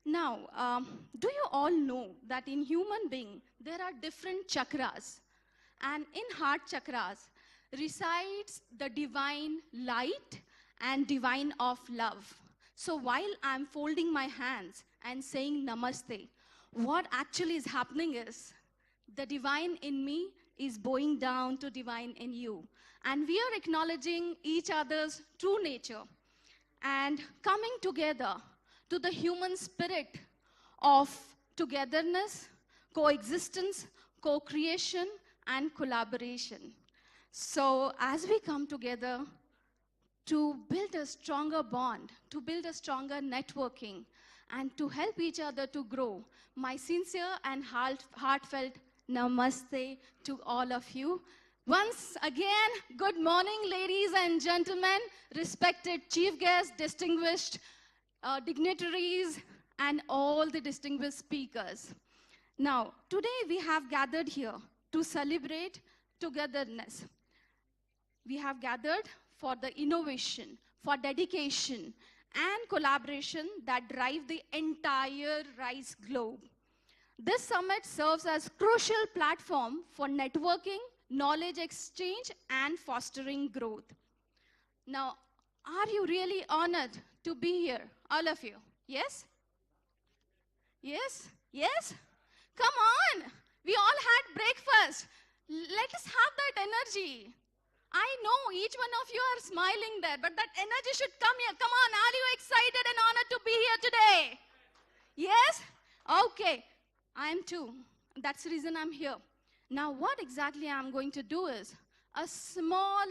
Now, do you all know that in human being, there are different chakras? And in heart chakras resides the divine light and divine of love. So while I'm folding my hands and saying namaste, what actually is happening is the divine in me is bowing down to divine in you. And we are acknowledging each other's true nature and coming together to the human spirit of togetherness, coexistence, co-creation, and collaboration. So as we come together to build a stronger bond, to build a stronger networking, and to help each other to grow, my sincere and heartfelt namaste to all of you. Once again, good morning, ladies and gentlemen, respected chief guests, distinguished dignitaries, and all the distinguished speakers. Now, today we have gathered here to celebrate togetherness. We have gathered for the innovation, for dedication, and collaboration that drive the entire RISE globe. This summit serves as a crucial platform for networking, knowledge exchange, and fostering growth. Now, are you really honored to be here, all of you? Yes? Yes? Yes? Come on! We all had breakfast. Let us have that energy. I know each one of you are smiling there, but that energy should come here. Come on, are you excited and honored to be here today? Yes? Okay. I am too. That's the reason I'm here. Now, what exactly I'm going to do is a small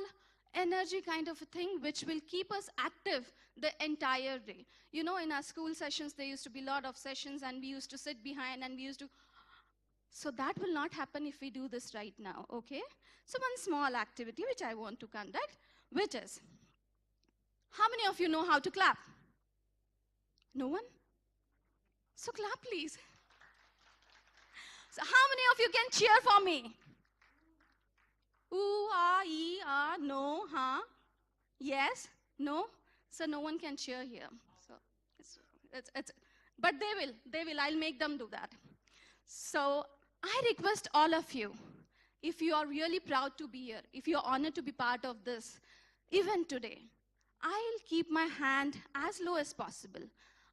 energy kind of a thing which will keep us active the entire day. You know, in our school sessions, there used to be a lot of sessions and we used to sit behind and we used to... So that will not happen if we do this right now, okay? So one small activity which I want to conduct, which is, how many of you know how to clap? No one? So clap, please. So how many of you can cheer for me? Ooh, ah, ee, ah, no, huh? Yes? No? So no one can cheer here. So but they will, I'll make them do that. So I request all of you, if you are really proud to be here, if you're honored to be part of this event today, I'll keep my hand as low as possible.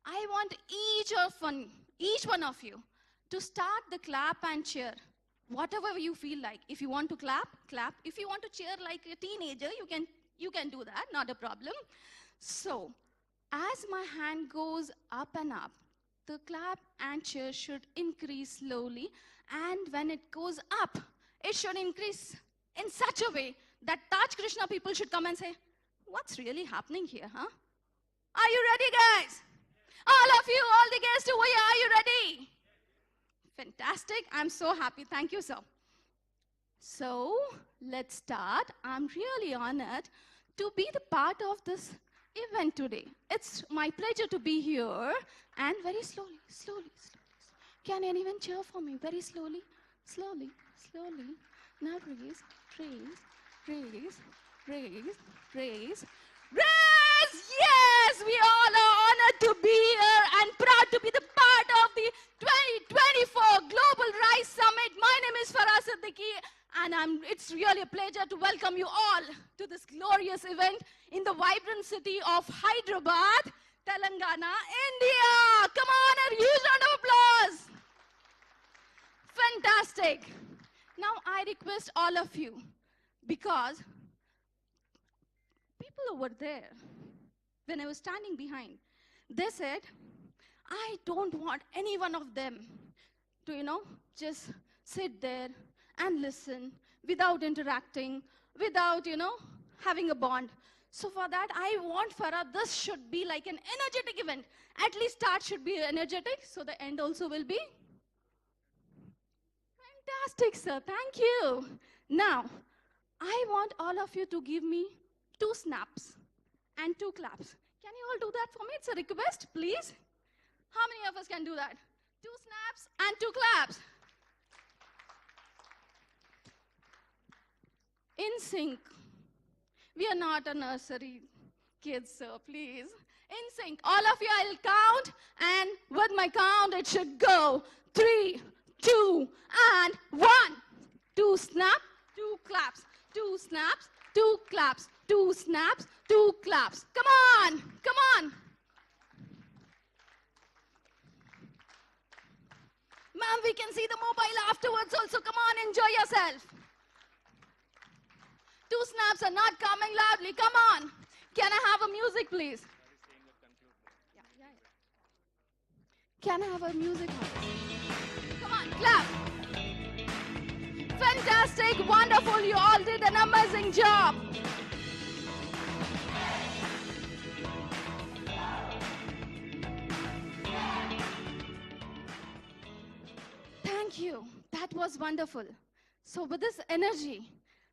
I want each one of you to start the clap and cheer, whatever you feel like. If you want to clap, clap. If you want to cheer like a teenager, you can do that, not a problem. So, as my hand goes up and up, the clap and cheer should increase slowly, and when it goes up, it should increase in such a way that Taj Krishna people should come and say, what's really happening here, huh? Are you ready, guys? All of you, all the guests over here, are you ready? Fantastic. I'm so happy. Thank you, sir. So, let's start. I'm really honored to be the part of this event today. It's my pleasure to be here. And very slowly, slowly, slowly. Can anyone cheer for me? Very slowly, slowly, slowly. Now raise, raise, raise, raise, raise. Raise! Yes! We all are honored to be here and proud to be the part of the 2024 Global RISE Summit. My name is Farah Siddiqui, and it's really a pleasure to welcome you all to this glorious event in the vibrant city of Hyderabad, Telangana, India. Come on, a huge round of applause. Fantastic. Now I request all of you, because people over there, when I was standing behind, they said, I don't want any one of them to, just sit there and listen without interacting, without, having a bond. So for that, I want Farah, this should be like an energetic event. At least start should be energetic, so the end also will be. Fantastic, sir. Thank you. Now, I want all of you to give me 2 snaps and 2 claps. Can you all do that for me? It's a request, please. How many of us can do that? 2 snaps and 2 claps. In sync. We are not a nursery kids, sir, please. In sync. All of you, I'll count, and with my count, it should go 3, 2, and 1. 2 snap, 2 claps, 2 snaps, 2 claps, 2 snaps, 2 claps. Come on, come on. Ma'am, we can see the mobile afterwards also. Come on, enjoy yourself. 2 snaps are not coming loudly. Come on. Can I have a music, please? Can I have a music? Come on, clap. Fantastic, wonderful. You all did an amazing job. Thank you. That was wonderful. So with this energy,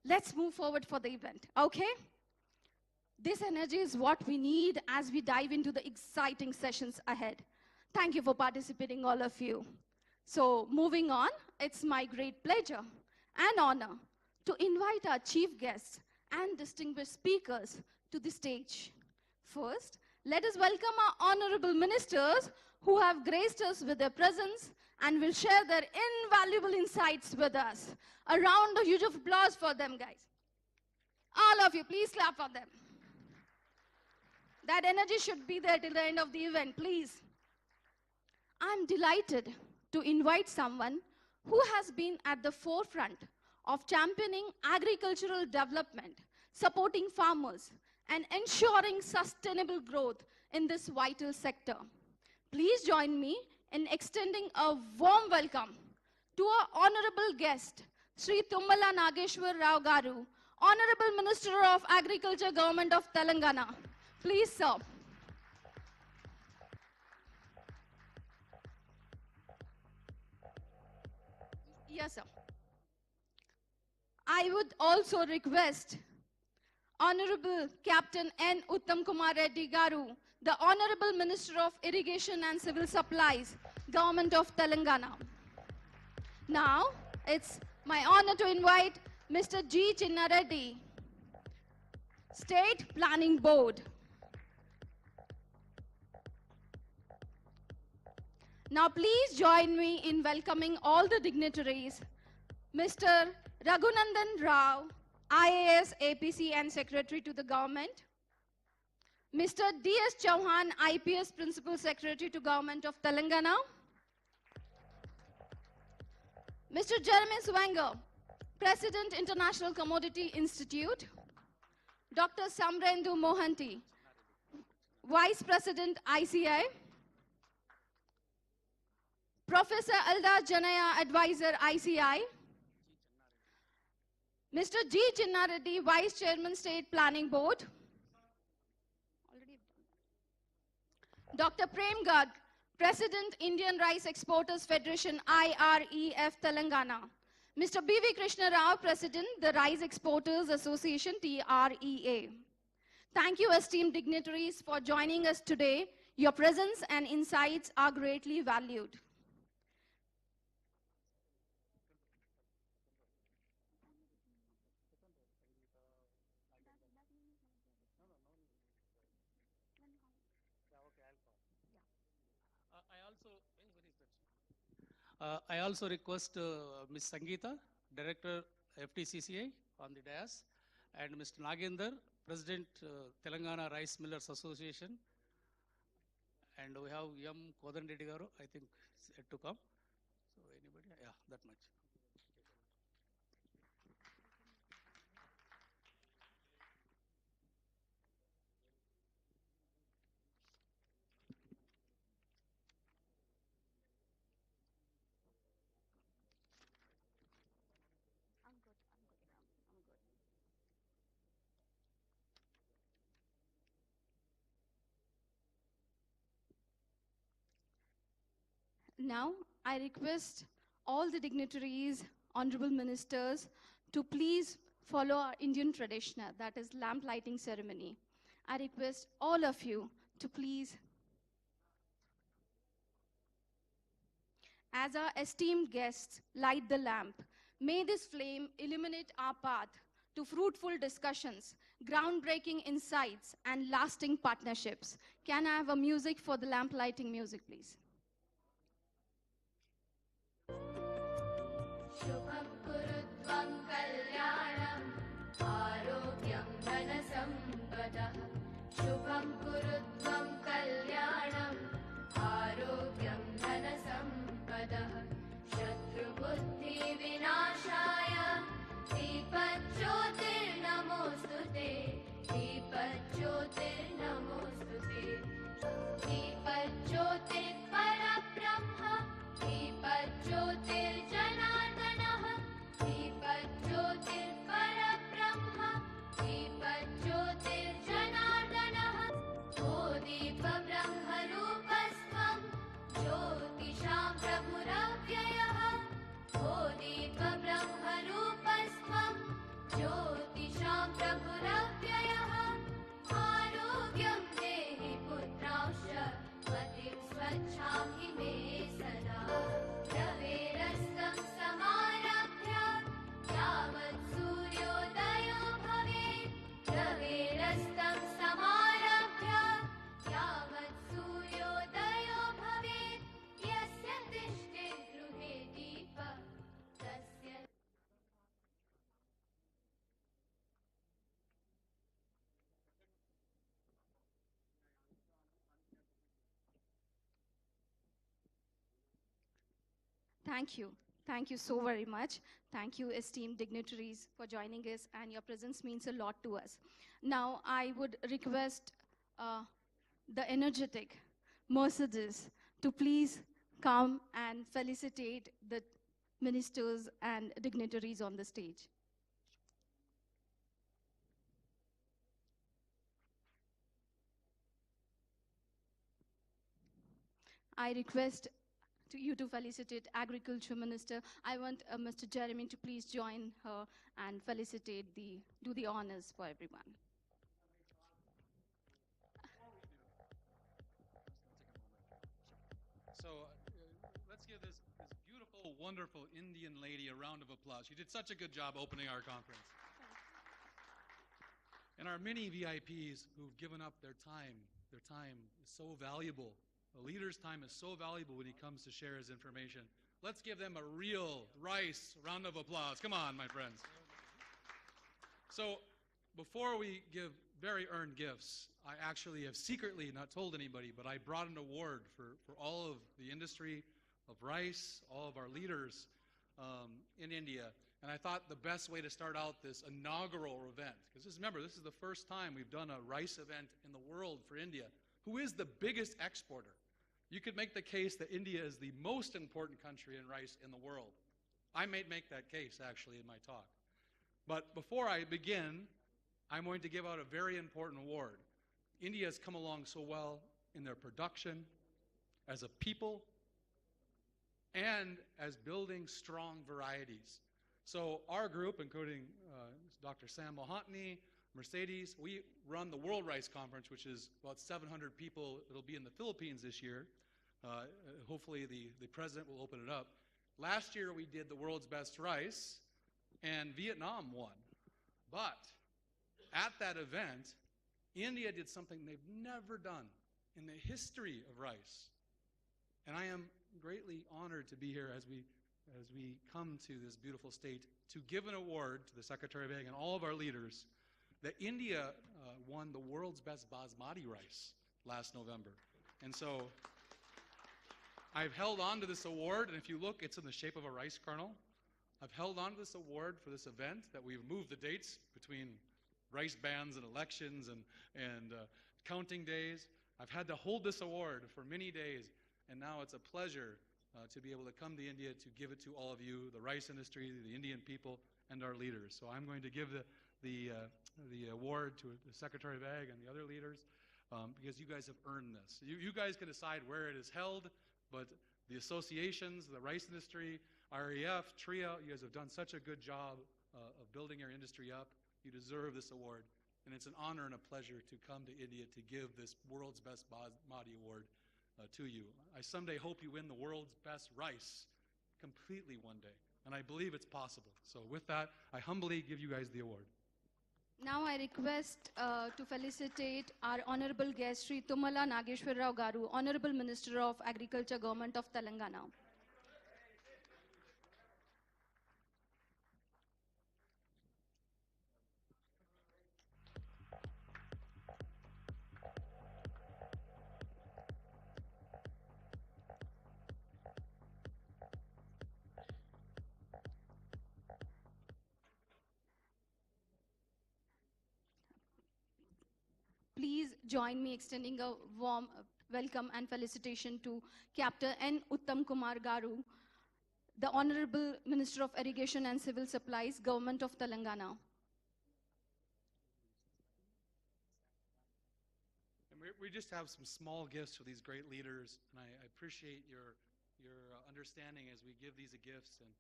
let's move forward for the event, okay? This energy is what we need as we dive into the exciting sessions ahead. Thank you for participating, all of you. So moving on, it's my great pleasure and honor to invite our chief guests and distinguished speakers to the stage. First, let us welcome our honorable ministers who have graced us with their presence and will share their invaluable insights with us. A round of huge applause for them, guys. All of you, please clap for them. That energy should be there till the end of the event, please. I'm delighted to invite someone who has been at the forefront of championing agricultural development, supporting farmers, and ensuring sustainable growth in this vital sector. Please join me in extending a warm welcome to our honorable guest, Sri Tummala Nageshwar Rao Garu, Honorable Minister of Agriculture, Government of Telangana. Please, sir. Yes, sir. I would also request Honorable Captain N. Uttam Kumar Reddy Garu, the Honorable Minister of Irrigation and Civil Supplies, Government of Telangana. Now, it's my honor to invite Mr. G. Chinna Reddy, State Planning Board. Now, please join me in welcoming all the dignitaries. Mr. Raghunandan Rao, IAS, APC, and Secretary to the Government. Mr. D.S. Chauhan, IPS, Principal Secretary to Government of Telangana. Mr. Jeremy Swanger, President, International Commodity Institute. Dr. Samrendu Mohanty, Vice President, ICI. Professor Alda Janaya, Advisor, ICI. Mr. G. Chinna Reddy, Vice Chairman, State Planning Board. Dr. Prem Garg, President, Indian Rice Exporters Federation, IREF, Telangana. Mr. B.V. Krishna Rao, President, the Rice Exporters Association, TREA. Thank you, esteemed dignitaries, for joining us today. Your presence and insights are greatly valued. I also request Ms. Sangeeta, Director FTCCI on the dais, and Mr. Nagender, President Telangana Rice Millers Association, and we have M. Kodan Reddy Garu, I think is yet to come. So anybody? Yeah, that much. Now, I request all the dignitaries, honorable ministers, to please follow our Indian tradition, that is lamp lighting ceremony. I request all of you to please, as our esteemed guests light the lamp, may this flame illuminate our path to fruitful discussions, groundbreaking insights, and lasting partnerships. Can I have a music for the lamp lighting music, please? शुभं कुरुत्वं कल्याणम् आरोग्यं धनसम्पदः शुभं कुरुत्वं कल्याणम् आरोग्यं धनसम्पदः शत्रुबुद्धिविनाशाय दीपज्योतिर्नमोऽस्तु ते दीपज्योतिर्नमोऽस्तु ते दीपज्योतिर्परब्रह्म दीपज्योतिर्जनार्दनः दीपज्योतिर्परब्रह्म दीपज्योतिर्जनार्दनः ओ दीपब्रह्मरूपस्त्वं ज्योतिषां प्रभुरव्ययः ओ दीपब्रह्मरूपस्त्वं ज्योतिषां प्रभुरव्ययः आरोग्यं देहि पुत्रांश्च मतिं स्वच्छां हि मे सदा रवेरस्तं समारभ्य यावत् सूर्योदयो भवेत् रवेरस्तं समारभ्य यावत् सूर्योदयो भवेत् यस्य तिष्ठेत् गृहे दीपः तस्य Thank you. Thank you so very much. Thank you, esteemed dignitaries, for joining us, and your presence means a lot to us. Now, I would request the energetic Mercedes to please come and felicitate the ministers and dignitaries on the stage. I request you to felicitate Agriculture Minister. I want Mr. Jeremy to please join her and felicitate do the honors for everyone. So let's give this beautiful, wonderful Indian lady a round of applause. She did such a good job opening our conference. And our many VIPs who've given up their time is so valuable. A leader's time is so valuable when he comes to share his information. Let's give them a real Rice round of applause. Come on, my friends. So before we give very earned gifts, I actually have secretly not told anybody, but I brought an award for all of the industry of rice, all of our leaders in India. And I thought the best way to start out this inaugural event, because remember, this is the first time we've done a rice event in the world for India. Who is the biggest exporter? You could make the case that India is the most important country in rice in the world. I may make that case, actually, in my talk. But before I begin, I'm going to give out a very important award. India has come along so well in their production, as a people, and as building strong varieties. So our group, including Dr. Sam Mohantni, Mercedes, we run the World Rice Conference, which is about 700 people. It'll be in the Philippines this year. Hopefully the president will open it up. Last year we did the world's best rice, and Vietnam won. But at that event, India did something they've never done in the history of rice. And I am greatly honored to be here as we come to this beautiful state to give an award to the Secretary of Ag and all of our leaders that India won the world's best basmati rice last November. And so I've held on to this award, and if you look, it's in the shape of a rice kernel. I've held on to this award for this event that we've moved the dates between rice bans and elections and counting days. I've had to hold this award for many days, and now it's a pleasure to be able to come to India to give it to all of you, the rice industry, the Indian people, and our leaders. So I'm going to give the award to the Secretary of Ag and the other leaders because you guys have earned this. You guys can decide where it is held, but the associations, the rice industry, REF, TRIA, you guys have done such a good job of building your industry up. You deserve this award, and it's an honor and a pleasure to come to India to give this World's Best Basmati Award to you. I someday hope you win the world's best rice completely one day, and I believe it's possible. So with that, I humbly give you guys the award. Now I request to felicitate our honorable guest, Sri Tumala Nageshwar Rao Garu, Honorable Minister of Agriculture, Government of Telangana. Please join me extending a warm welcome and felicitation to Captain N. Uttam Kumar Garu, the Honorable Minister of Irrigation and Civil Supplies, Government of Telangana. And we just have some small gifts for these great leaders, and I appreciate your understanding as we give these gifts, and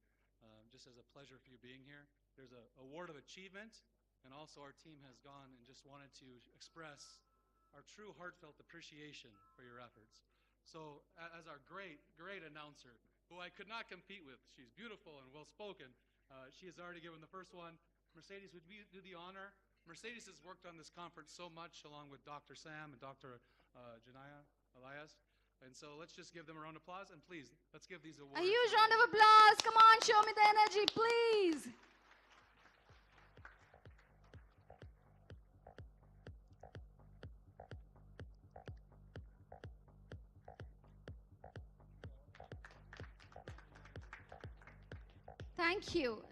just as a pleasure for you being here. There's a award of achievement, and also our team has gone and just wanted to express our true heartfelt appreciation for your efforts. So as our great announcer, who I could not compete with, she's beautiful and well-spoken, she has already given the first one. Mercedes, would you do the honor? Mercedes has worked on this conference so much, along with Dr. Sam and Dr. Janaya Elias. And so let's just give them a round of applause, and please, let's give these awards. A huge round of applause. Come on, show me the energy, please. Thank you.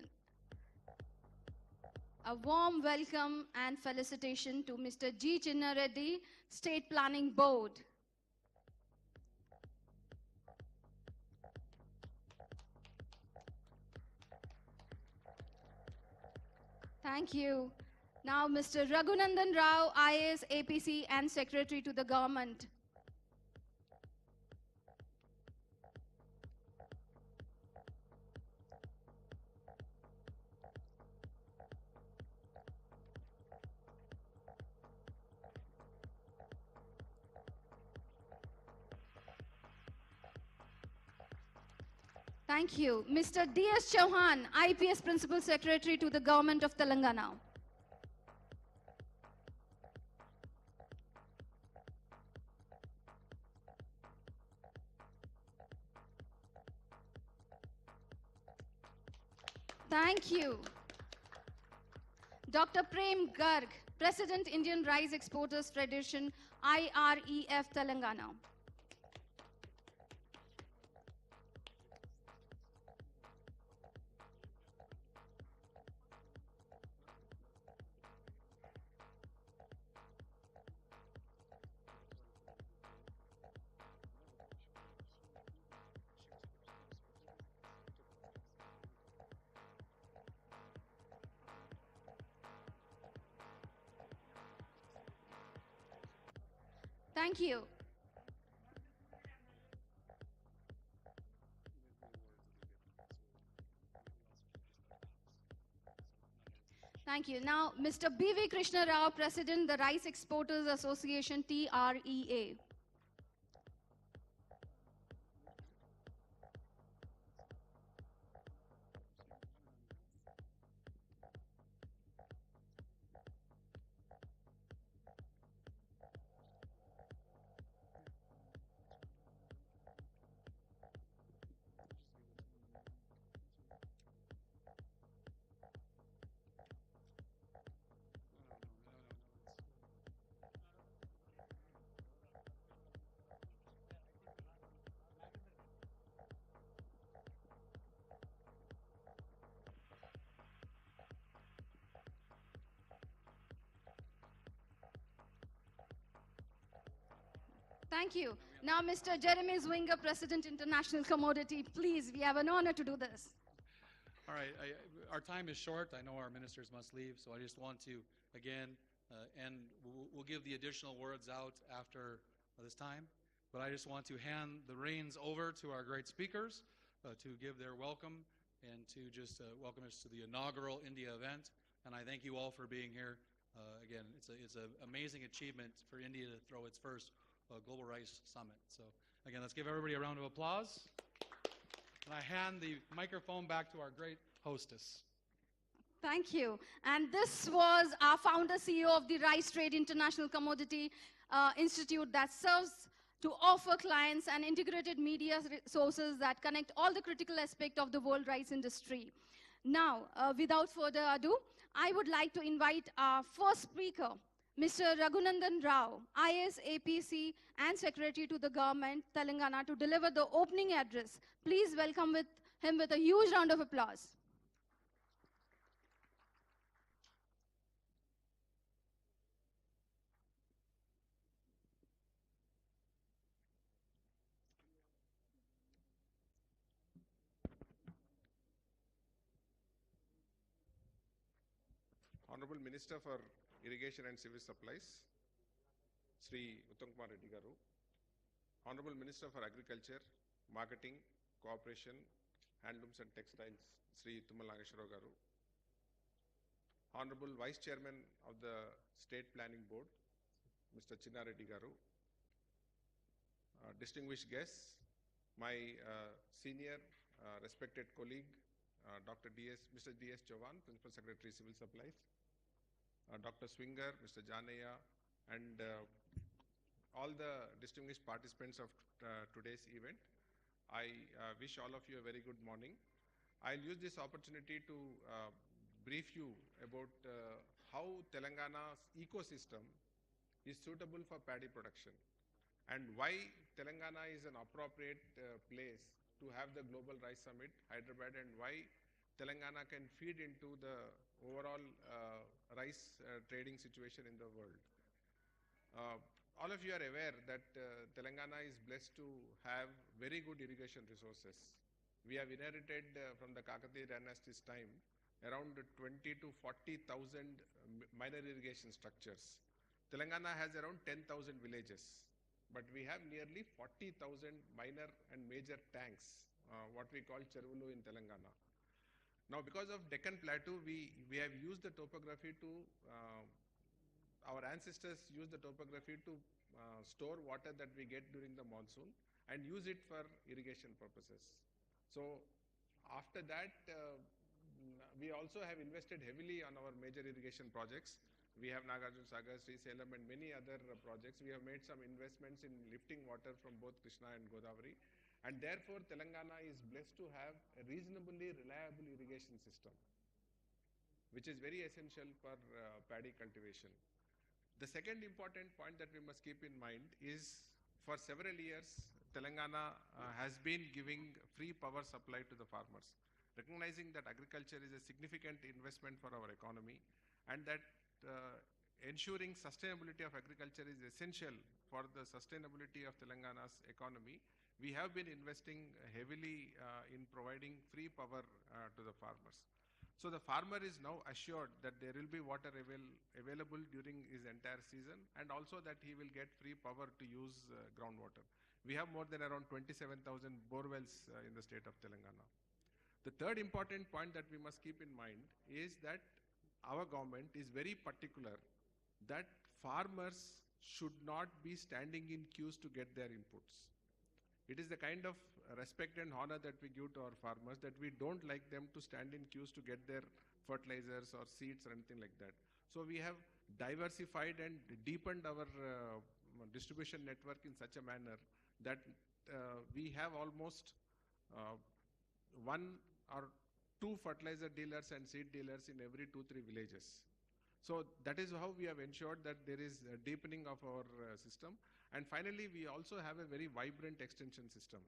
A warm welcome and felicitation to Mr. G. Chinna Reddy, State Planning Board. Thank you. Now, Mr. Raghunandan Rao, IAS, APC, and Secretary to the Government. Thank you. Mr. D.S. Chauhan, IPS Principal Secretary to the Government of Telangana. Thank you. Dr. Prem Garg, President, Indian Rice Exporters Federation, IREF, Telangana. Thank you. Thank you. Now, Mr. B.V. Krishna Rao, President, the Rice Exporters Association, TREA. Thank you. Now, Mr. Jeremy Zwinger, President, International Commodity. Please, we have an honor to do this. All right, our time is short. I know our ministers must leave, so I just want to, again, and we'll give the additional words out after this time. But I just want to hand the reins over to our great speakers to give their welcome and to just welcome us to the inaugural India event. And I thank you all for being here. Again, it's an amazing achievement for India to throw its first Global Rice Summit. So again, let's give everybody a round of applause. And I hand the microphone back to our great hostess. Thank you. And this was our founder CEO of the Rice Trade International Commodity Institute that serves to offer clients an integrated media sources that connect all the critical aspects of the world rice industry. Now, without further ado, I would like to invite our first speaker, Mr. Raghunandan Rao, IS, APC, and Secretary to the Government, Telangana, to deliver the opening address. Please welcome him with a huge round of applause. Honorable Minister for Irrigation and Civil Supplies, Sri Uttam Kumar Reddy Garu, Honorable Minister for Agriculture, Marketing, Cooperation, Handlooms and Textiles, Sri Tummal Nageshwara Garu, Honorable Vice Chairman of the State Planning Board, Mr. Chinna Reddy Garu, distinguished guests, my senior respected colleague, Mr. D.S. Chauhan, Principal Secretary, Civil Supplies, Dr. Swinger, Mr. Janaya, and all the distinguished participants of today's event. I wish all of you a very good morning. I'll use this opportunity to brief you about how Telangana's ecosystem is suitable for paddy production and why Telangana is an appropriate place to have the Global Rice Summit, Hyderabad, and why Telangana can feed into the overall rice trading situation in the world. All of you are aware that Telangana is blessed to have very good irrigation resources. We have inherited from the Kakatiya dynasty's time around 20 to 40,000 minor irrigation structures. Telangana has around 10,000 villages, but we have nearly 40,000 minor and major tanks, what we call Chervulu in Telangana. Now, because of Deccan Plateau, we have used the topography to, our ancestors used the topography to store water that we get during the monsoon and use it for irrigation purposes. So, after that, we also have invested heavily on our major irrigation projects. We have Nagarjuna Sagar, Sri Salem, and many other projects. We have made some investments in lifting water from both Krishna and Godavari. And therefore, Telangana is blessed to have a reasonably reliable irrigation system, which is very essential for paddy cultivation. The second important point that we must keep in mind is for several years, Telangana has been giving free power supply to the farmers, recognizing that agriculture is a significant investment for our economy and that ensuring sustainability of agriculture is essential for the sustainability of Telangana's economy. We have been investing heavily in providing free power to the farmers. So the farmer is now assured that there will be water available during his entire season and also that he will get free power to use groundwater. We have more than around 27,000 borewells in the state of Telangana. The third important point that we must keep in mind is that our government is very particular that farmers should not be standing in queues to get their inputs. It is the kind of respect and honor that we give to our farmers that we don't like them to stand in queues to get their fertilizers or seeds or anything like that. So we have diversified and deepened our distribution network in such a manner that we have almost one or two fertilizer dealers and seed dealers in every 2-3 villages. So that is how we have ensured that there is a deepening of our system. And finally, we also have a very vibrant extension system.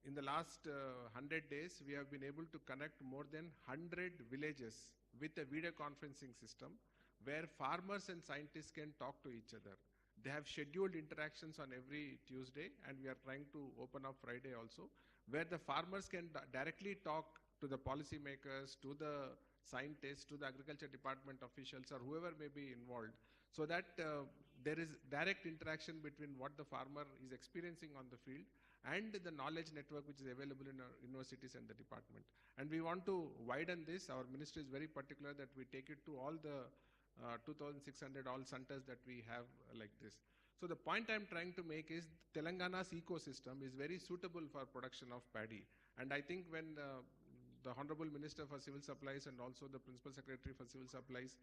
In the last 100 days, we have been able to connect more than 100 villages with a video conferencing system where farmers and scientists can talk to each other. They have scheduled interactions on every Tuesday, and we are trying to open up Friday also, where the farmers can directly talk to the policymakers, to the scientists, to the agriculture department officials, or whoever may be involved, so that there is direct interaction between what the farmer is experiencing on the field and the knowledge network which is available in our universities and the department. And we want to widen this. Our ministry is very particular that we take it to all the 2,600 all centers that we have like this. So the point I'm trying to make is Telangana's ecosystem is very suitable for production of paddy. And I think when the Honorable Minister for Civil Supplies and also the Principal Secretary for Civil Supplies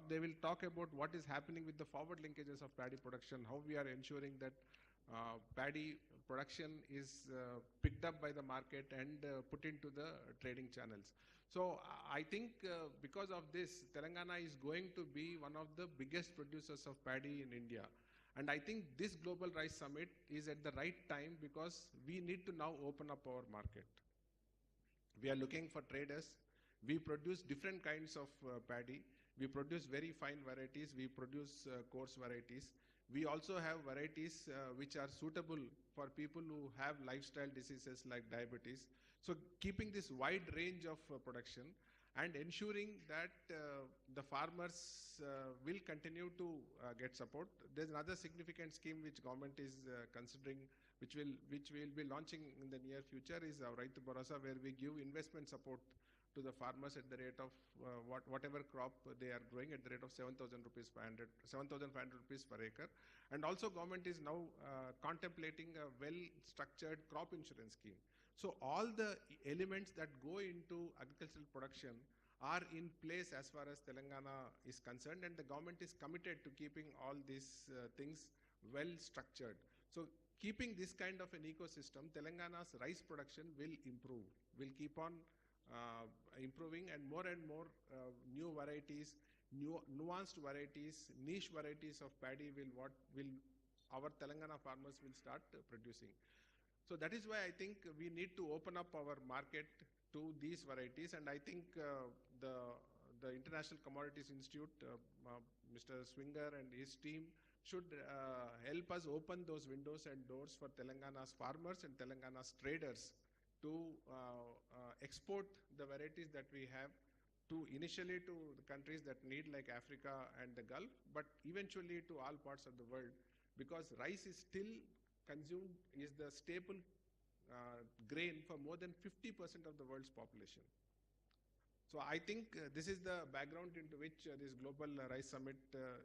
they will talk about what is happening with the forward linkages of paddy production, how we are ensuring that paddy production is picked up by the market and put into the trading channels. So I think because of this, Telangana is going to be one of the biggest producers of paddy in India. And I think this Global Rice Summit is at the right time because we need to now open up our market. We are looking for traders. We produce different kinds of paddy. We produce very fine varieties. We produce coarse varieties. We also have varieties which are suitable for people who have lifestyle diseases like diabetes. So keeping this wide range of production and ensuring that the farmers will continue to get support. There's another significant scheme which government is considering, which we'll be launching in the near future, is our Raitu Bharosa, where we give investment support to the farmers at the rate of whatever crop they are growing at the rate of 7,500 rupees per acre. And also government is now contemplating a well-structured crop insurance scheme. So all the elements that go into agricultural production are in place as far as Telangana is concerned, and the government is committed to keeping all these things well structured. So keeping this kind of an ecosystem, Telangana's rice production will improve, will keep on improving, and more new varieties, nuanced varieties, niche varieties of paddy will our Telangana farmers will start producing. So that is why I think we need to open up our market to these varieties, and I think the International Commodities Institute, Mr. Swinger and his team should help us open those windows and doors for Telangana's farmers and Telangana's traders to export the varieties that we have initially to the countries that need, like Africa and the Gulf, but eventually to all parts of the world, because rice is still consumed, is the staple grain for more than 50% of the world's population. So I think this is the background into which this Global Rice Summit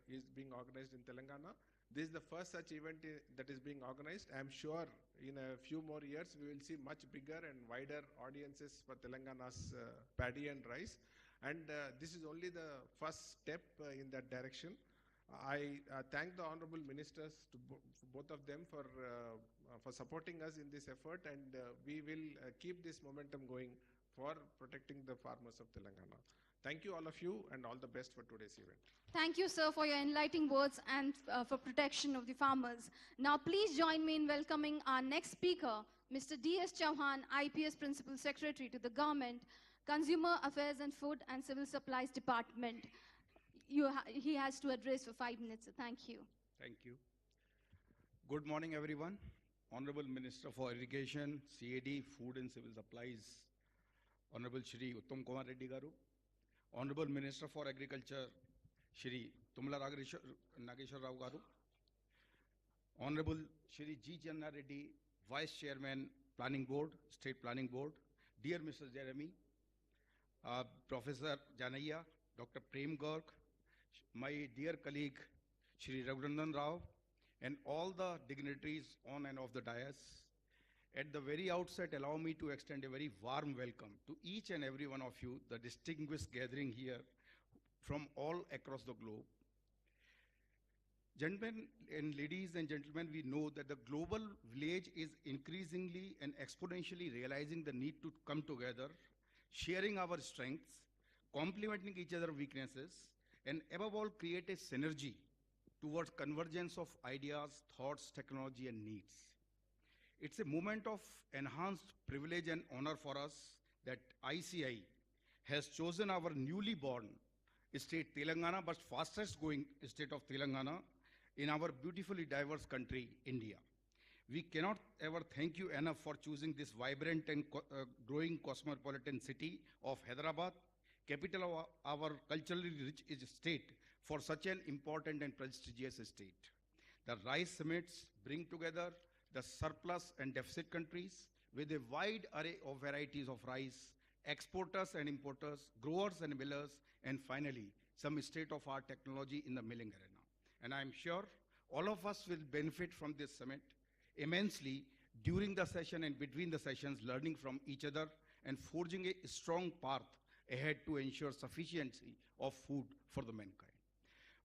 is being organized in Telangana. This is the first such event that is being organized. I am sure in a few more years we will see much bigger and wider audiences for Telangana's paddy and rice. And this is only the first step in that direction. I thank the Honorable Ministers, both of them, for supporting us in this effort, and we will keep this momentum going for protecting the farmers of Telangana. Thank you, all of you, and all the best for today's event. Thank you, sir, for your enlightening words and for protection of the farmers. Now, please join me in welcoming our next speaker, Mr. D.S. Chauhan, IPS Principal Secretary to the Government, Consumer Affairs and Food and Civil Supplies Department. He has to address for 5 minutes, so thank you. Thank you. Good morning, everyone. Honorable Minister for Irrigation, CAD, Food and Civil Supplies, Honorable Shri Uttam Kumar Reddy Garu, Honorable Minister for Agriculture, Shri Tumla Nageshwar Rao Garu, Honorable Shri G. Janna Reddy, Vice Chairman, Planning Board, State Planning Board, dear Mr. Jeremy, Professor Janaiya, Dr. Prem Garg, my dear colleague, Shri Raghurandan Rao, and all the dignitaries on and off the dais. At the very outset, allow me to extend a very warm welcome to each and every one of you, the distinguished gathering here from all across the globe. Gentlemen and ladies and gentlemen, we know that the global village is increasingly and exponentially realizing the need to come together, sharing our strengths, complementing each other's weaknesses, and above all, create a synergy towards convergence of ideas, thoughts, technology, and needs. It's a moment of enhanced privilege and honor for us that ICI has chosen our newly born state Telangana, but fastest growing state of Telangana in our beautifully diverse country, India. We cannot ever thank you enough for choosing this vibrant and growing cosmopolitan city of Hyderabad, capital of our culturally rich state, for such an important and prestigious state. The rice summits bring together the surplus and deficit countries with a wide array of varieties of rice, exporters and importers, growers and millers, and finally, some state-of-art technology in the milling arena. And I'm sure all of us will benefit from this summit immensely during the session and between the sessions, learning from each other and forging a strong path ahead to ensure sufficiency of food for the mankind.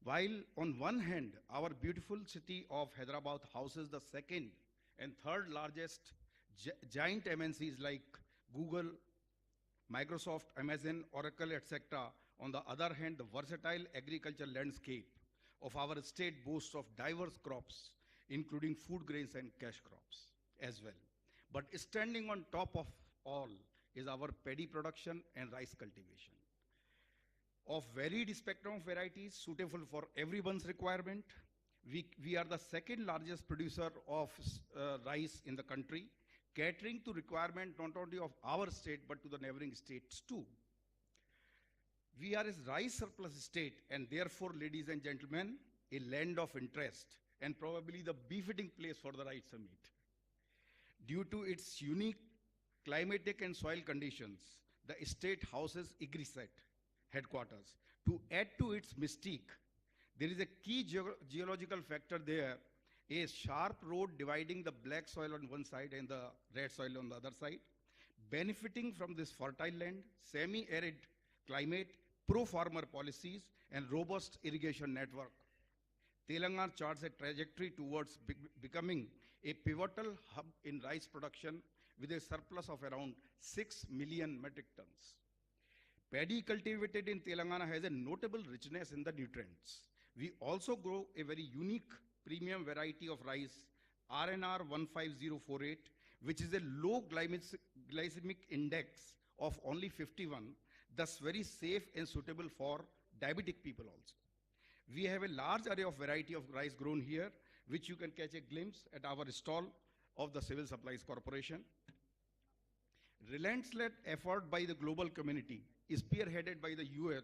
While on one hand, our beautiful city of Hyderabad houses the second and third largest giant MNCs like Google, Microsoft, Amazon, Oracle, etc. On the other hand, the versatile agriculture landscape of our state boasts of diverse crops, including food grains and cash crops as well. But standing on top of all is our paddy production and rice cultivation. Of varied spectrum of varieties suitable for everyone's requirement, we are the second largest producer of rice in the country, catering to requirement not only of our state but to the neighboring states too. We are a rice surplus state and therefore, ladies and gentlemen, a land of interest and probably the befitting place for the rice summit. Due to its unique climatic and soil conditions, the state houses IGRISET headquarters. To add to its mystique, there is a key geological factor there, a sharp road dividing the black soil on one side and the red soil on the other side. Benefiting from this fertile land, semi-arid climate, pro-farmer policies, and robust irrigation network, Telangana charts a trajectory towards becoming a pivotal hub in rice production with a surplus of around 6 million metric tons. Paddy cultivated in Telangana has a notable richness in the nutrients. We also grow a very unique premium variety of rice, RNR 15048, which is a low glycemic index of only 51, thus very safe and suitable for diabetic people also. We have a large array of variety of rice grown here, which you can catch a glimpse at our stall of the Civil Supplies Corporation. Relentless effort by the global community, spearheaded by the UN,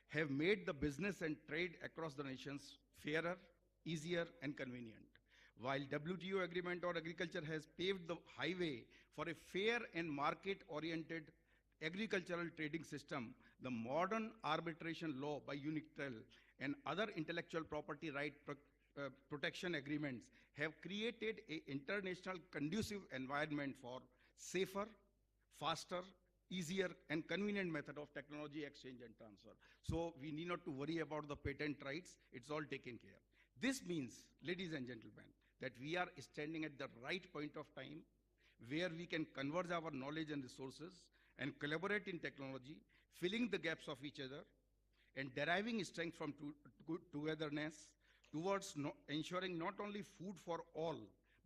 have made the business and trade across the nations fairer, easier, and convenient. While WTO agreement on agriculture has paved the highway for a fair and market-oriented agricultural trading system, the modern arbitration law by UNITRAL and other intellectual property right protection agreements have created an international conducive environment for safer, faster, easier, and convenient method of technology exchange and transfer. So we need not to worry about the patent rights, it's all taken care. This means, ladies and gentlemen, that we are standing at the right point of time where we can converge our knowledge and resources and collaborate in technology, filling the gaps of each other and deriving strength from togetherness towards ensuring not only food for all,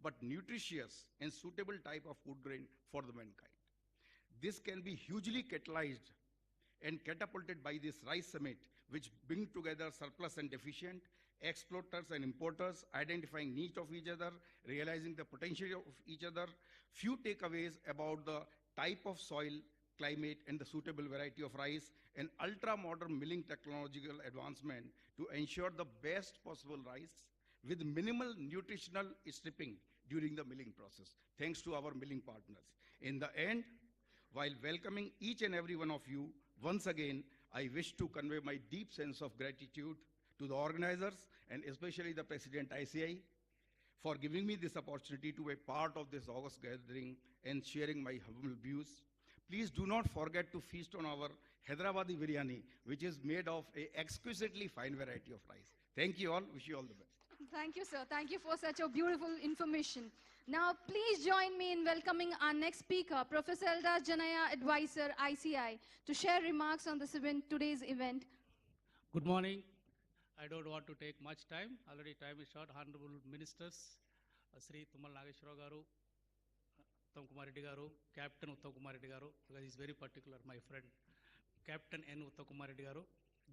but nutritious and suitable type of food grain for the mankind. This can be hugely catalyzed and catapulted by this rice summit, which bring together surplus and deficient, exporters and importers, identifying needs of each other, realizing the potential of each other, few takeaways about the type of soil, climate, and the suitable variety of rice, and ultra-modern milling technological advancement to ensure the best possible rice with minimal nutritional stripping during the milling process, thanks to our milling partners. In the end, while welcoming each and every one of you, once again, I wish to convey my deep sense of gratitude to the organizers and especially the President ICI for giving me this opportunity to be a part of this August gathering and sharing my humble views. Please do not forget to feast on our Hyderabadi biryani, which is made of an exquisitely fine variety of rice. Thank you all. Wish you all the best. Thank you, sir. Thank you for such a beautiful information. Now, please join me in welcoming our next speaker, Professor Eldar Janaya, Advisor, ICI, to share remarks on today's event. Good morning. I don't want to take much time. Already time is short. Honorable Ministers, Sri Tumal Nageshwara Garu, Uttam Kumar Reddy Garu, Captain Uttam Kumar Reddy Garu, because he's very particular, my friend, Captain N. Uttam Kumar Reddy Garu,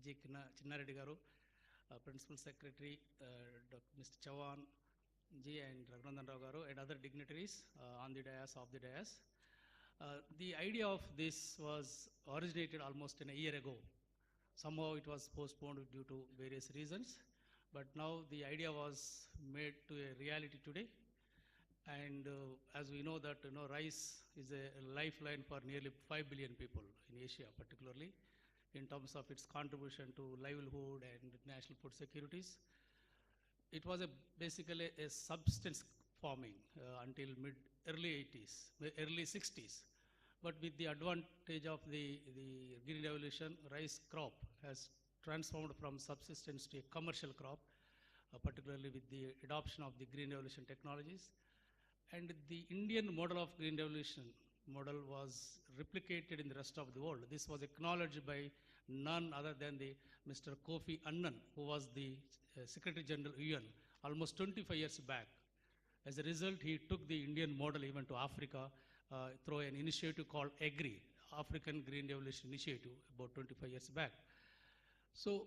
J. Chinna Reddy Garu, Principal Secretary, Mr. Chavan Ji and Raghunandan Rao Garu, and other dignitaries on the dais, of the dais. The idea of this was originated almost a year ago. Somehow it was postponed due to various reasons, but now the idea was made to a reality today. And as we know that rice is a lifeline for nearly 5 billion people in Asia, particularly in terms of its contribution to livelihood and national food securities. It was basically a substance farming until early 60s. But with the advantage of the green revolution, rice crop has transformed from subsistence to a commercial crop, particularly with the adoption of the green revolution technologies. And the Indian model of green revolution model was replicated in the rest of the world. This was acknowledged by none other than the Mr. Kofi Annan, who was the Secretary General UN almost 25 years back. As a result, he took the Indian model even to Africa through an initiative called AGRI, African Green Revolution Initiative, about 25 years back. So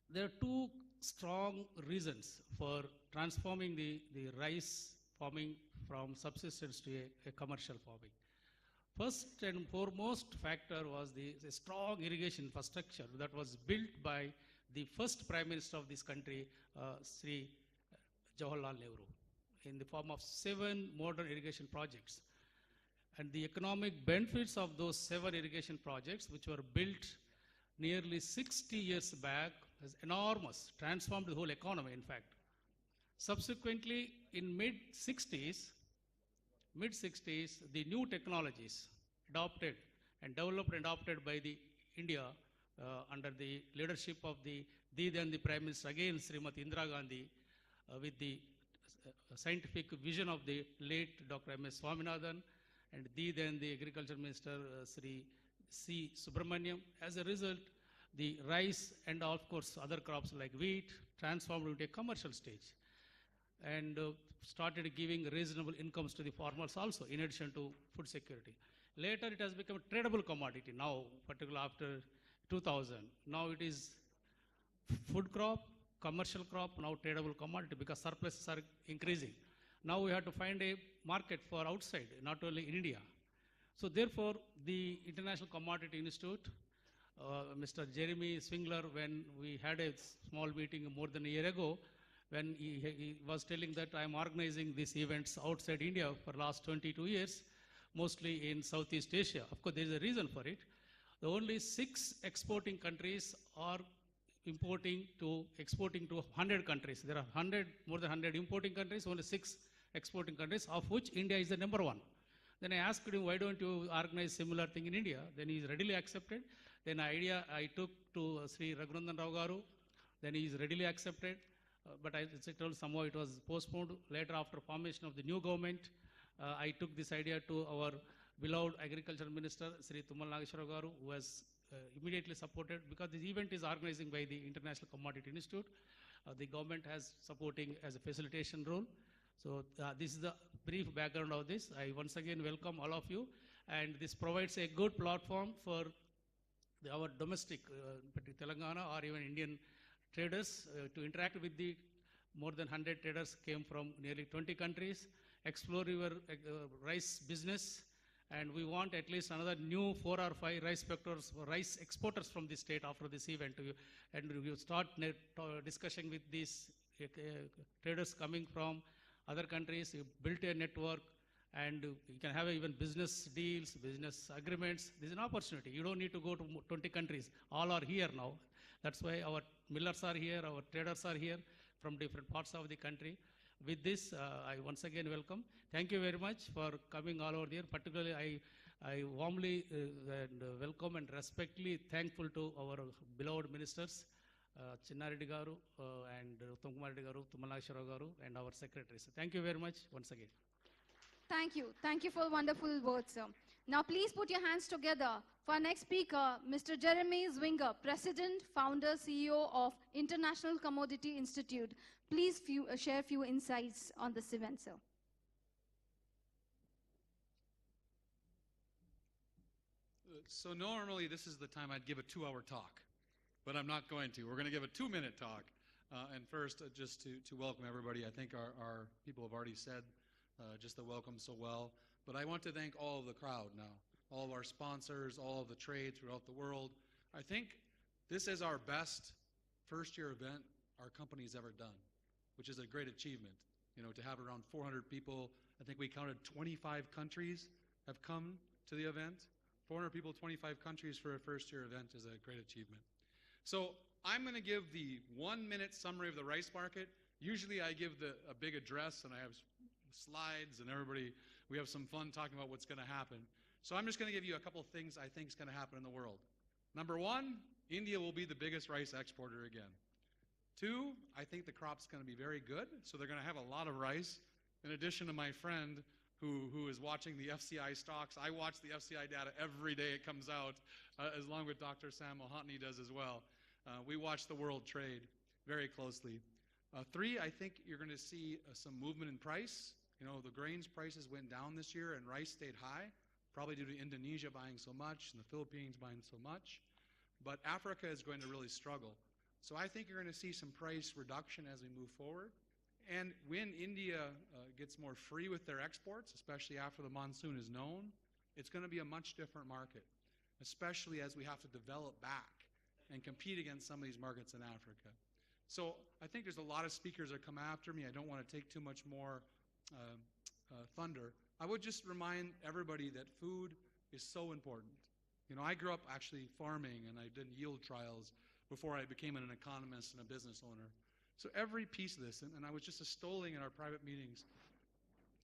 there are two strong reasons for transforming the rice farming from subsistence to a commercial farming. First and foremost factor was the strong irrigation infrastructure that was built by the first Prime Minister of this country, Sri Jawaharlal Nehru, in the form of 7 modern irrigation projects. And the economic benefits of those 7 irrigation projects, which were built nearly 60 years back, is enormous, transformed the whole economy, in fact. Subsequently, in mid-60s, the new technologies adopted and developed and adopted by the India under the leadership of the then the Prime Minister, again Srimati Indira Gandhi, with the scientific vision of the late Dr. M.S. Swaminathan, and then the Agriculture Minister, Sri C. Subramaniam. As a result, the rice and of course other crops like wheat transformed into a commercial stage and started giving reasonable incomes to the farmers also, in addition to food security. Later, it has become a tradable commodity now, particularly after 2000. Now it is food crop, commercial crop, now tradable commodity because surpluses are increasing. Now we have to find a market for outside, not only in India. So therefore, the International Commodity Institute, Mr. Jeremy Swingler, when we had a small meeting more than a year ago, when he was telling that I'm organizing these events outside India for last 22 years, mostly in Southeast Asia. Of course, there is a reason for it. The only 6 exporting countries are exporting to 100 countries. There are more than 100 importing countries, only 6 exporting countries, of which India is the number 1. Then I asked him, why don't you organize similar thing in India? Then he readily accepted. Then idea I took to Sri Raghunandan Rao Garu. Then he is readily accepted. But I told somehow it was postponed. Later, after formation of the new government, I took this idea to our beloved Agriculture Minister, Sri Tumal Nageshwara Garu, who has immediately supported, because this event is organizing by the International Commodity Institute. The government has supporting as a facilitation role. So this is the brief background of this. I once again welcome all of you, and this provides a good platform for our domestic, Telangana or even Indian traders to interact with the more than 100 traders came from nearly 20 countries, explore your rice business, and we want at least another new 4 or 5 rice exporters from the state after this event. And we will start discussion with these traders coming from other countries. You built a network, and you can have even business deals, business agreements. This is an opportunity. You don't need to go to 20 countries. All are here now. That's why our millers are here, our traders are here from different parts of the country. With this, I once again welcome. Thank you very much for coming all over here. Particularly, I warmly welcome and respectfully thankful to our beloved ministers, Chinnareddy Garu and Uttam Kumar Reddy Garu, Tumal Nageshwara Garu, and our secretaries. Thank you very much once again. Thank you. Thank you for wonderful words, sir. Now please put your hands together for our next speaker, Mr. Jeremy Zwinger, President, Founder, CEO of International Commodity Institute. Please share a few insights on this event, sir. So normally this is the time I'd give a 2-hour talk, but I'm not going to. We're going to give a 2-minute talk. And first, just to welcome everybody, I think our people have already said just the welcome so well. But I want to thank all of the crowd now, all of our sponsors, all of the trade throughout the world. I think this is our best first-year event our company's ever done, which is a great achievement. You know, to have around 400 people, I think we counted 25 countries have come to the event. 400 people, 25 countries for a first-year event is a great achievement. So I'm going to give the 1-minute summary of the rice market. Usually I give a big address and I have slides and we have some fun talking about what's going to happen. So I'm just going to give you a couple things I think is going to happen in the world. Number one, India will be the biggest rice exporter again. Two, I think the crop's going to be very good, so they're going to have a lot of rice. In addition to my friend who is watching the FCI stocks, I watch the FCI data every day it comes out, as long with Dr. Sam Mohanty does as well. We watch the world trade very closely. Three, I think you're going to see some movement in price. You know, the grains prices went down this year and rice stayed high, probably due to Indonesia buying so much and the Philippines buying so much. But Africa is going to really struggle. So I think you're going to see some price reduction as we move forward. And when India gets more free with their exports, especially after the monsoon is known, it's going to be a much different market, especially as we have to develop back and compete against some of these markets in Africa. So I think there's a lot of speakers that come after me. I don't want to take too much more thunder. I would just remind everybody that food is so important. You know, I grew up actually farming, and I did yield trials before I became an economist and a business owner. So every piece of this, and I was just extolling in our private meetings,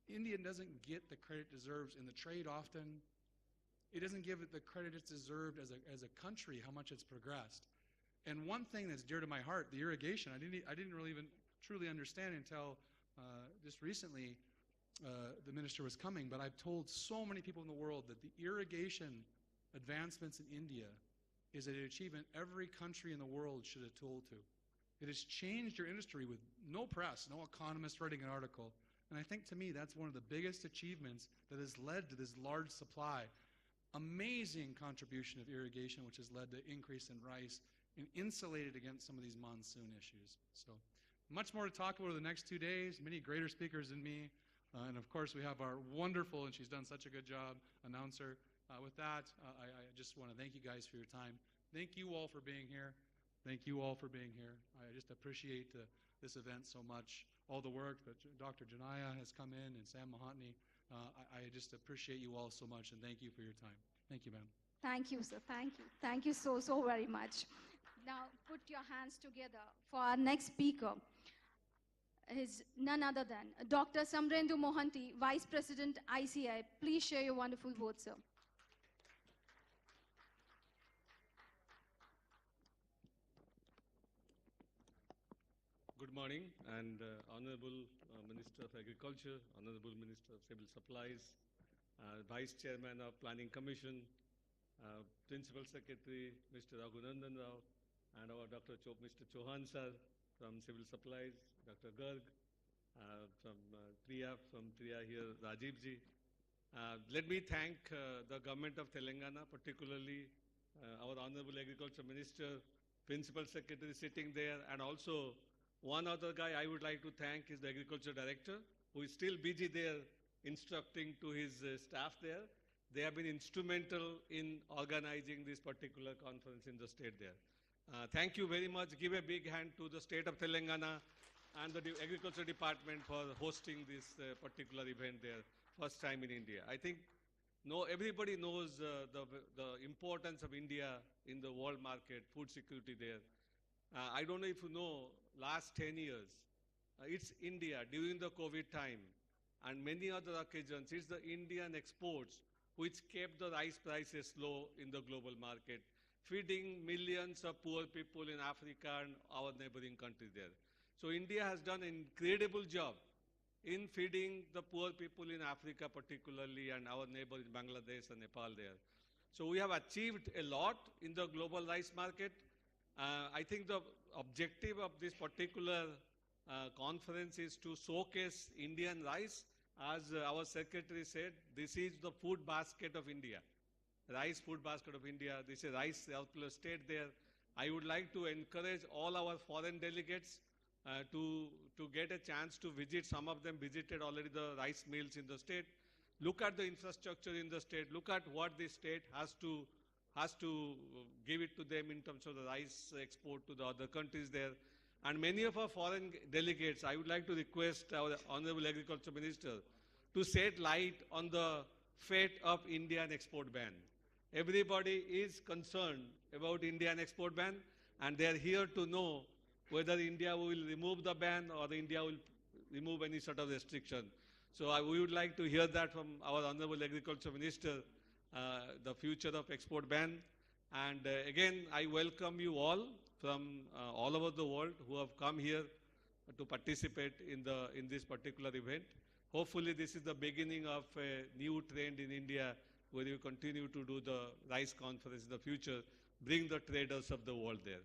India doesn't get the credit it deserves in the trade often. It doesn't give it the credit it's deserved as a country, how much it's progressed. And one thing that's dear to my heart, the irrigation, I didn't really even truly understand until just recently the minister was coming, but I've told so many people in the world that the irrigation advancements in India is an achievement every country in the world should have told to. It has changed your industry with no press, no economist writing an article. And I think to me that's one of the biggest achievements that has led to this large supply. Amazing contribution of irrigation, which has led to increase in rice and insulated against some of these monsoon issues. So much more to talk about over the next 2 days, many greater speakers than me. And of course we have our wonderful, and she's done such a good job, announcer. With that, I just want to thank you guys for your time. Thank you all for being here. Thank you all for being here. I just appreciate this event so much. All the work that Dr. Janaya has come in and Sam Mohanty. I just appreciate you all so much, and thank you for your time. Thank you, ma'am. Thank you, sir. Thank you. Thank you so, so very much. Now, put your hands together for our next speaker. Is none other than Dr. Samrendu Mohanty, Vice President, ICI. Please share your wonderful words, sir. Good morning, and Honorable Minister of Agriculture, Honorable Minister of Civil Supplies, Vice Chairman of Planning Commission, Principal Secretary Mr. Raghunandan Rao, and our Mr. Chauhan sir from Civil Supplies, Dr. Garg, from TRIA here, Rajiv ji. Let me thank the Government of Telangana, particularly our Honorable Agriculture Minister, Principal Secretary sitting there, and also one other guy I would like to thank is the Agriculture Director, who is still busy there instructing to his staff there. They have been instrumental in organizing this particular conference in the state there. Thank you very much. Give a big hand to the state of Telangana and the Agriculture Department for hosting this particular event there, first time in India. I think everybody knows the importance of India in the world market, food security there. I don't know if you know, last 10 years, it's India during the COVID time and many other occasions, it's the Indian exports which kept the rice prices low in the global market, feeding millions of poor people in Africa and our neighboring countries there. So India has done an incredible job in feeding the poor people in Africa particularly and our neighbors in Bangladesh and Nepal there. So we have achieved a lot in the global rice market. I think the objective of this particular conference is to showcase Indian rice. As our secretary said, this is the food basket of India. Rice food basket of India. This is rice surplus state there. I would like to encourage all our foreign delegates to get a chance to visit. Some of them visited already the rice mills in the state. Look at the infrastructure in the state. Look at what the state has to give it to them in terms of the rice export to the other countries there. And many of our foreign delegates, I would like to request our Honorable Agriculture Minister to shed light on the fate of Indian export ban. Everybody is concerned about Indian export ban, and they are here to know whether India will remove the ban or India will remove any sort of restriction. So we would like to hear that from our Honorable Agriculture Minister. the future of export ban. And again, I welcome you all from all over the world who have come here to participate in this particular event. Hopefully, this is the beginning of a new trend in India where you continue to do the RICE conference in the future, bring the traders of the world there.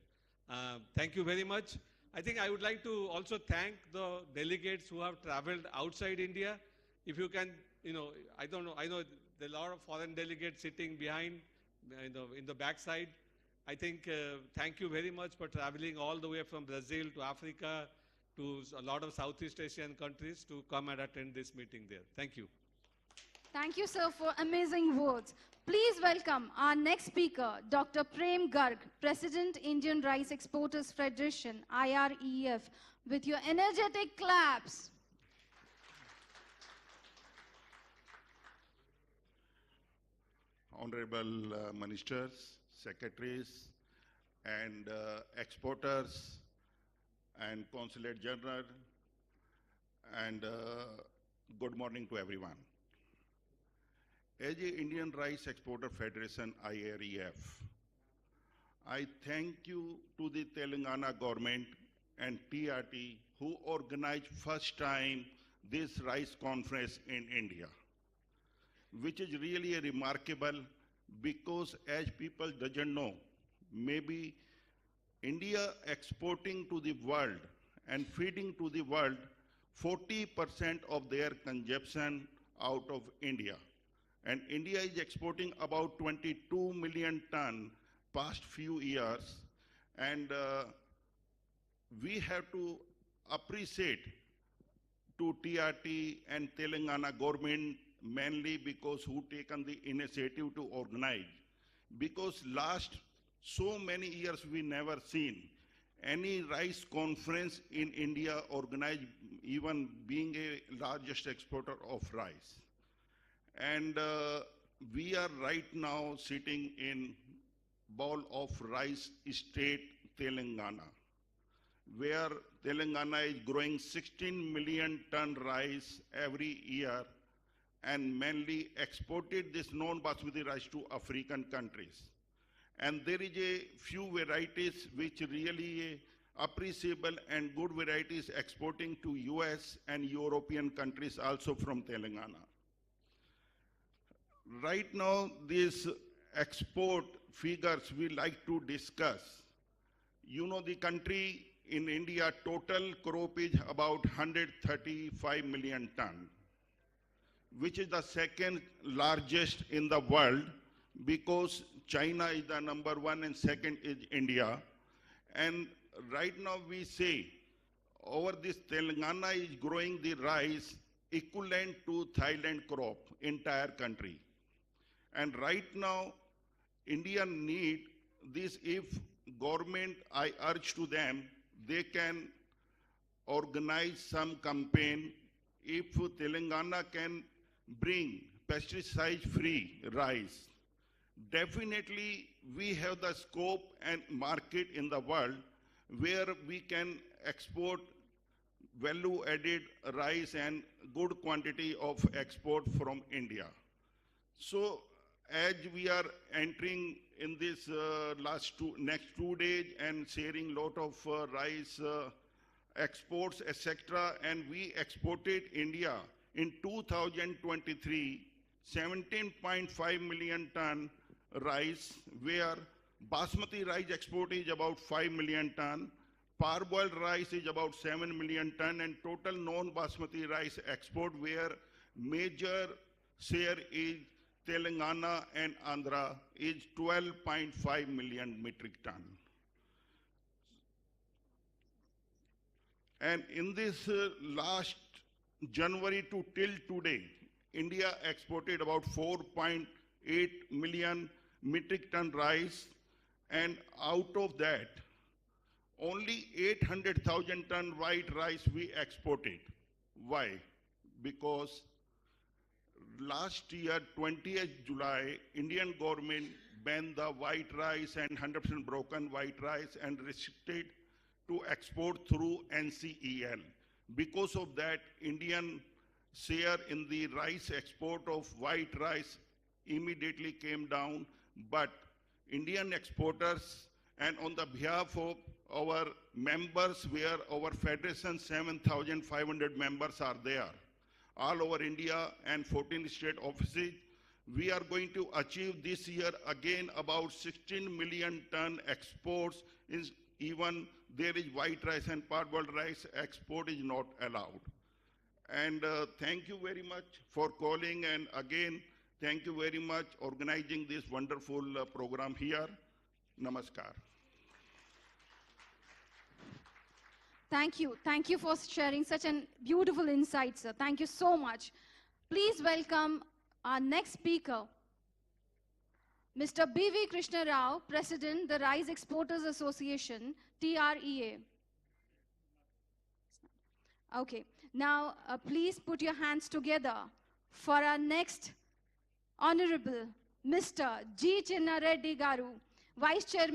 Thank you very much. I think I would like to also thank the delegates who have traveled outside India. If you can, I don't know, I know there are a lot of foreign delegates sitting behind, in the backside. I think, thank you very much for traveling all the way from Brazil to Africa to a lot of Southeast Asian countries to come and attend this meeting there. Thank you. Thank you, sir, for amazing words. Please welcome our next speaker, Dr. Prem Garg, President, Indian Rice Exporters Federation, IREF, with your energetic claps. Honorable ministers, secretaries, and exporters, and consulate general, and good morning to everyone. As a Indian Rice Exporter Federation, IREF, I thank you to the Telangana government and TRT who organized first time this rice conference in India, which is really a remarkable because as people doesn't know, maybe India exporting to the world and feeding to the world 40% of their consumption out of India. And India is exporting about 22 million ton past few years. And we have to appreciate to TRT and Telangana government mainly because who taken the initiative to organize. Because last so many years we never seen any rice conference in India organized, even being a largest exporter of rice. And we are right now sitting in bowl of rice state Telangana, where Telangana is growing 16 million ton rice every year and mainly exported this non-basmati rice to African countries. And there is a few varieties which really appreciable and good varieties exporting to US and European countries also from Telangana. Right now, these export figures we like to discuss. You know, the country in India, total crop is about 135 million ton, which is the second largest in the world because China is the number one and second is India. And right now we say over this Telangana is growing the rice equivalent to Thailand crop, entire country. And right now, India need this. If government, I urge to them, they can organize some campaign. If Telangana can bring pesticide-free rice, definitely we have the scope and market in the world where we can export value-added rice and good quantity of export from India. So, as we are entering in this next 2 days and sharing lot of rice exports, etc., and we exported India in 2023, 17.5 million ton rice, where basmati rice export is about 5 million ton, parboiled rice is about 7 million ton, and total non-basmati rice export where major share is Telangana and Andhra is 12.5 million metric ton. And in this last January to till today, India exported about 4.8 million metric ton rice, and out of that, only 800,000 ton white rice we exported. Why? Because last year, 20th July, Indian government banned the white rice and 100% broken white rice and restricted to export through NCEL. Because of that, Indian share in the rice export of white rice immediately came down, but Indian exporters and on the behalf of our members, where our federation 7,500 members are there, all over India and 14 state offices, we are going to achieve this year again about 16 million ton exports. Even there is white rice and parboiled rice, export is not allowed. And thank you very much for calling, and again, thank you very much organizing this wonderful program here. Namaskar. Thank you. Thank you for sharing such a beautiful insight, sir. Thank you so much. Please welcome our next speaker, Mr. B.V. Krishna Rao, President, the Rice Exporters Association, TREA. Okay. Now, please put your hands together for our next Honorable Mr. G. Chinna Reddy Garu, Vice Chairman.